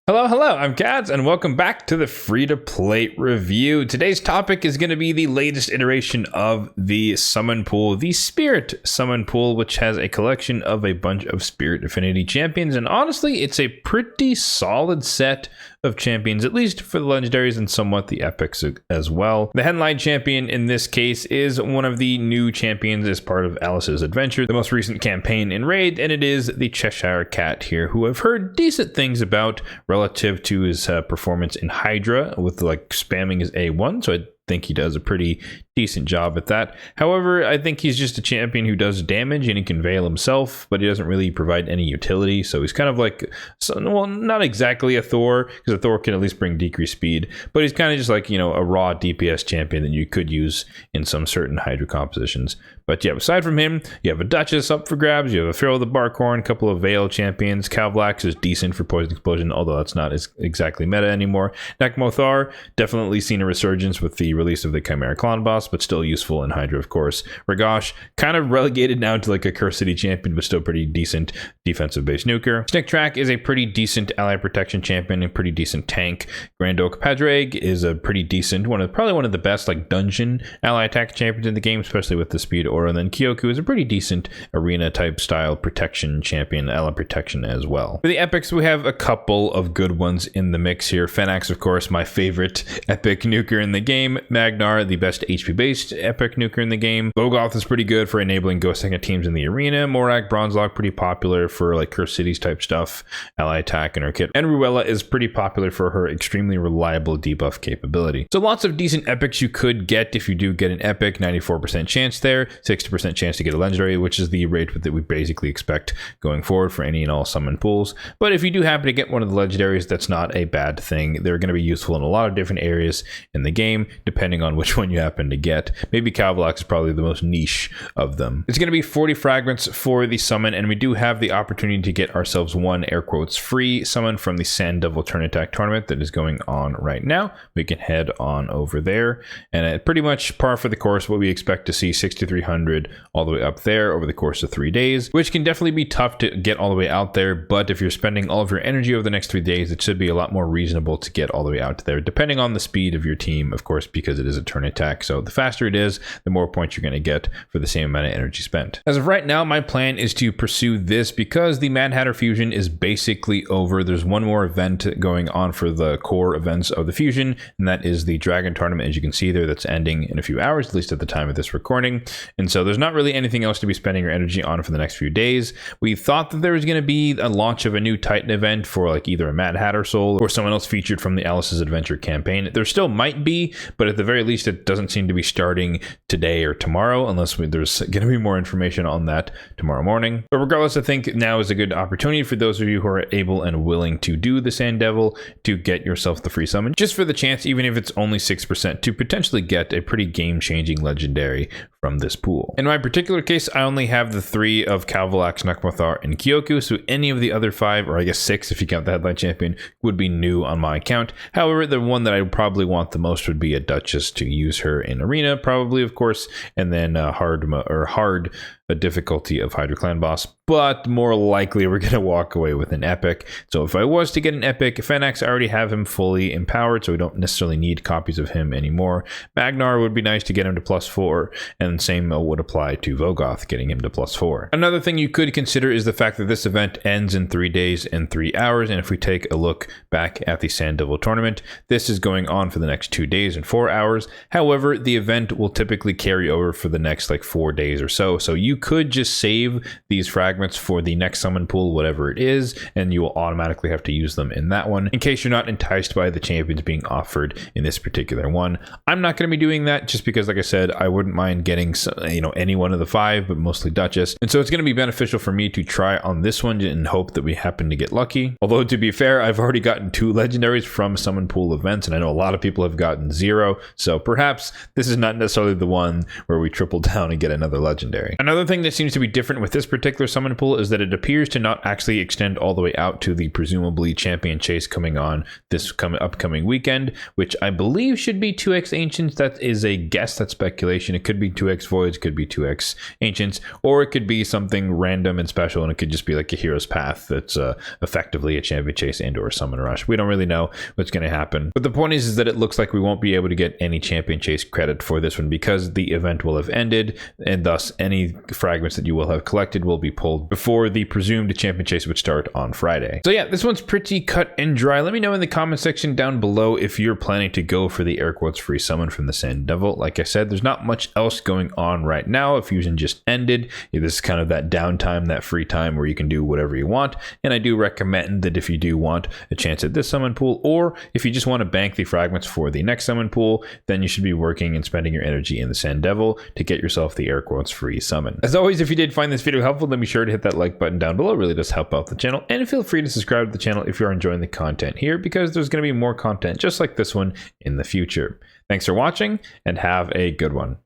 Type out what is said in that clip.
Hello, I'm Kads, and welcome back to the free-to-play review. Today's topic is going to be the latest iteration of the summon pool, the Spirit summon pool, which has a collection of a bunch of Spirit Affinity champions, and honestly, it's a pretty solid set of champions, at least for the legendaries and somewhat the epics as well. The headline champion in this case is one of the new champions as part of Alice's Adventure, the most recent campaign in Raid, and it is the Cheshire Cat here, who I've heard decent things about relative to his performance in Hydra with like spamming his A1, so I think he does a pretty decent job at that. However, I think he's just a champion who does damage and he can veil himself, but he doesn't really provide any utility. So he's kind of like, well, not exactly a Thor, because a Thor can at least bring decreased speed, but he's kind of just like, you know, a raw DPS champion that you could use in some certain Hydra compositions. But yeah, aside from him, you have a Duchess up for grabs, you have a Pharaoh the Barkhorn, a couple of Veil champions. Calvlax is decent for Poison Explosion, although that's not as exactly meta anymore. Nekmothar, definitely seen a resurgence with the release of the Chimera Clan boss, but still useful in Hydra, of course. Ragosh, kind of relegated now to like a Curse City champion, but still pretty decent defensive base nuker. Snicktrack is a pretty decent ally protection champion and pretty decent tank. Grand Oak Padraig is a pretty decent probably one of the best like dungeon ally attack champions in the game, especially with the speed aura. And then Kyoku is a pretty decent arena type style protection champion, ally protection as well. For the epics, we have a couple of good ones in the mix here. Fenax, of course, my favorite epic nuker in the game. Magnar, the best HP based epic nuker in the game. Vogoth is pretty good for enabling Ghost Second teams in the arena. Morak, Bronzelock, pretty popular for like Curse Cities type stuff, ally attack in her kit. And Ruella is pretty popular for her extremely reliable debuff capability. So lots of decent epics you could get if you do get an epic. 94% chance there, 60% chance to get a legendary, which is the rate that we basically expect going forward for any and all summon pools. But if you do happen to get one of the legendaries, that's not a bad thing. They're going to be useful in a lot of different areas in the game, depending on which one you happen to get. Maybe Calvlax is probably the most niche of them. It's going to be 40 fragments for the summon, and we do have the opportunity to get ourselves one air quotes free summon from the Sand Devil Turn Attack tournament that is going on right now. We can head on over there, and pretty much par for the course, what we expect to see 6,300 all the way up there over the course of 3 days, which can definitely be tough to get all the way out there. But if you're spending all of your energy over the next 3 days, it should be a lot more reasonable to get all the way out there, depending on the speed of your team, of course, because it is a turn attack. So the faster it is, the more points you're going to get for the same amount of energy spent. As of right now, my plan is to pursue this because the Mad Hatter Fusion is basically over. There's one more event going on for the core events of the Fusion, and that is the Dragon Tournament, as you can see there, that's ending in a few hours, at least at the time of this recording. And so there's not really anything else to be spending your energy on for the next few days. We thought that there was going to be a launch of a new Titan event for like either a Mad Hatter Soul or someone else featured from the Alice's Adventure campaign. There still might be, but at the very least, it doesn't seem to be starting today or tomorrow, unless there's going to be more information on that tomorrow morning. But regardless, I think now is a good opportunity for those of you who are able and willing to do the Sand Devil to get yourself the free summon, just for the chance, even if it's only 6%, to potentially get a pretty game-changing legendary from this pool. In my particular case, I only have the 3 of Calvlax, Nekmothar, and Kyoku, so any of the other 5, or I guess 6 if you count the headline champion, would be new on my account. However, the one that I would probably want the most would be a Duchess, to use her in arena, probably, of course, and then hard a difficulty of Hydra Clan boss, but more likely we're going to walk away with an epic. So if I was to get an epic, Fenax, I already have him fully empowered, so we don't necessarily need copies of him anymore. Magnar would be nice to get him to +4, and the same would apply to Vogoth, getting him to +4. Another thing you could consider is the fact that this event ends in 3 days and 3 hours, and if we take a look back at the Sand Devil tournament, this is going on for the next 2 days and 4 hours. However, the event will typically carry over for the next like 4 days or so, so you could just save these fragments for the next summon pool, whatever it is, and you will automatically have to use them in that one in case you're not enticed by the champions being offered in this particular one. I'm not going to be doing that just because, like I said, I wouldn't mind getting any one of the 5, but mostly Duchess, and so it's going to be beneficial for me to try on this one and hope that we happen to get lucky. Although, to be fair, I've already gotten 2 legendaries from summon pool events, and I know a lot of people have gotten 0, so perhaps this this is not necessarily the one where we triple down and get another legendary. Another thing that seems to be different with this particular summon pool is that it appears to not actually extend all the way out to the presumably champion chase coming on this upcoming weekend, which I believe should be 2x Ancients. That is a guess, that's speculation. It could be 2x Voids, could be 2x Ancients, or it could be something random and special, and it could just be like a hero's path that's effectively a champion chase and or summon rush. We don't really know what's going to happen, but the point is that it looks like we won't be able to get any champion chase credit for this one because the event will have ended, and thus any fragments that you will have collected will be pulled before the presumed champion chase would start on Friday. So yeah, this one's pretty cut and dry. Let me know in the comment section down below if you're planning to go for the air quotes free summon from the Sand Devil. Like I said, there's not much else going on right now. Fusion just ended. This is kind of that downtime, that free time where you can do whatever you want, and I do recommend that if you do want a chance at this summon pool, or if you just want to bank the fragments for the next summon pool, then you should be working and spending your energy in the Sand Devil to get yourself the air quotes free summon. As always, if you did find this video helpful, then be sure to hit that like button down below. It really does help out the channel, and feel free to subscribe to the channel if you're enjoying the content here, because there's going to be more content just like this one in the future. Thanks for watching, and have a good one.